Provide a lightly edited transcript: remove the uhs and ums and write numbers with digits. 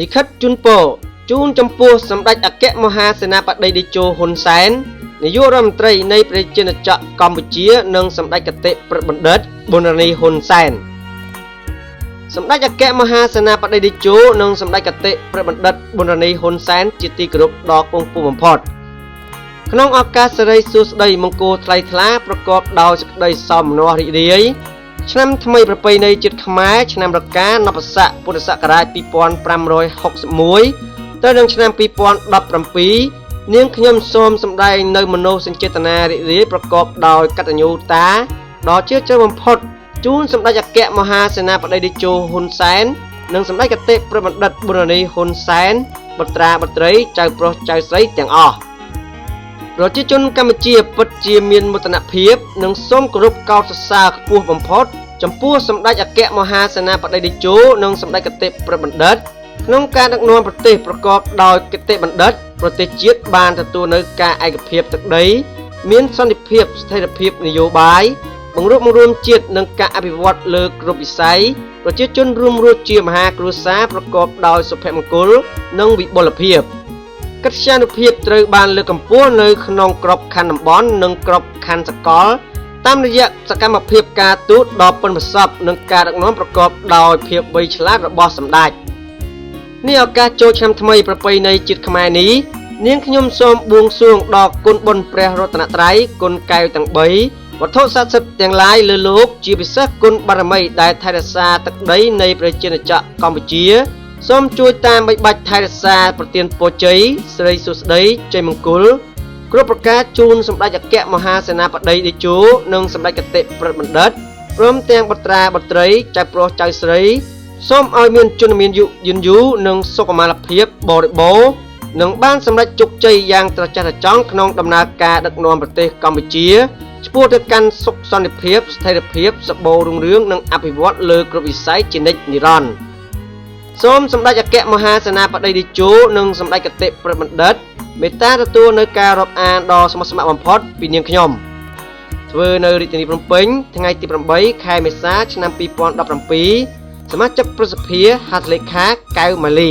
លិខិតជូនពរជូនចំពោះសម្ដេចអគ្គមហាសេនាបតីតេជោហ៊ុនសែននាយករដ្ឋមន្ត្រីនៃប្រជាណាចក្រកម្ពុជានិងសម្ដេចគតិប្រិទ្ធបណ្ឌិតប៊ុនរ៉ានីហ៊ុនសែនសម្ដេចអគ្គមហាសេនាបតីតេជោនិងសម្ដេចគតិប្រិទ្ធបណ្ឌិតប៊ុនរ៉ានីហ៊ុនសែនជាទីគោរពដ៏ខ្ពង់ខ្ពស់បំផុតក្នុងឱកាសសិរីសួស្តីមង្គលថ្លៃថ្លាប្រកបដោយសេចក្តីសោមនស្សរីករាយឆ្នាំថ្មីប្រពៃណីជាតិខ្មែរឆ្នាំរកានពស័កពុទ្ធសករាជ2561ទៅនឹងឆ្នាំ2017នាងខ្ញុំសូមសម្ដែងនៅមនោសញ្ចេតនារីករាយប្រកបដោយកតញ្ញូតាដ៏ជ្រាលជ្រៅបំផុតជូនសម្ដេចអគ្គមហាសេនាបតីតេជោហ៊ុនសែននិងសម្ដេចគតិប្រិទ្ធបណ្ឌិតប៊ុនរ៉ានីហ៊ុនសែនបុត្រាបុត្រីចៅប្រុសចៅស្រីទាំងអស់ប្រជាជនកម្ពុជាពិតជាមានមោទនភាពនិងសូមគោរពកោតសរសើរខ្ពស់បំផុតចំពោះសម្ដេចអគ្គមហាសេនាបតីតេជោនិងសម្ដេចគតិប្រិទ្ធបណ្ឌិតក្នុងការដឹកនាំប្រទេសប្រកបដោយគតិបណ្ឌិតប្រទេសជាតិបានទទួលនូវការឯកភាពទឹកដីមានសន្តិភាពស្ថិរភាពនយោបាយបង្រួបបង្រួមជាតិនិងការអភិវឌ្ឍលើគ្រប់វិស័យប្រជាជនរួមរស់ជាមហាគ្រួសារប្រកបដោយសុភមង្គលនិងវិបុលភាពកិត្យានុភាពត្រូវបានលើកកម្ពស់នៅក្នុងក្របខ័ណ្ឌតំបន់និងក្របខ័ណ្ឌសកលតាមរយៈសកម្មភាពការទូតដ៏ប៉ិនប្រសប់និងការដឹកនាំប្រកបដោយភាពវៃឆ្លាតរបស់សម្ដេចនេះឱកាសចូលឆ្នាំថ្មីប្រពៃណីជាតិខ្មែរនេះនាងខ្ញុំសូមបួងសួងដល់គុណបុណ្យព្រះរតនត្រ័យគុណកែវទាំង3វត្ថុស័ក្តិសិទ្ធិទាំងឡាយលើលោកជាពិសេសគុណបារមីដែលថែរក្សាទឹកដីនៃប្រជាណាចក្រកម្ពុជាសូមជួយតាមបីបាច់ថែរក្សាប្រទានពរជ័យសិរីសួស្តីជ័យមង្គលគ្រប់ប្រការជូនសម្ដេចអគ្គមហាសេនាបតីតេជោនិងសម្ដេចគតិប្រិទ្ធបណ្ឌិតព្រមទាំងបុត្រាបុត្រីចៅប្រុសចៅស្រីសូមឲ្យមានជនមានយុយឺនយូរនិងសុខុមាលភាពបរិបូរណ៍និងបានសម្រេចជោគជ័យយ៉ាងត្រចះត្រចង់ក្នុងដំណើរការដឹកនាំប្រទេសកម្ពុជាឆ្ពោះទៅកាន់សុខសន្តិភាពស្ថិរភាពសបោរុងរឿងនិងអភិវឌ្ឍលើគ្រប់វិស័យជានិច្ចនិរន្តរ៍សូមសម្ដេចអគ្គមហាសេនាបតីតេជោនិងសម្ដេចគតិប្រិទ្ធបណ្ឌិតមេត្តាទទួលនៅការរាប់អានដ៏ស្មោះស្ម័គ្របំផុតពីនាងខ្ញុំធ្វើនៅរាជធានីភ្នំពេញថ្ងៃទី8ខែមេសាឆ្នាំ2017សមាជិកប្រសិទ្ធិហត្ថលេខាកៅម៉ាលី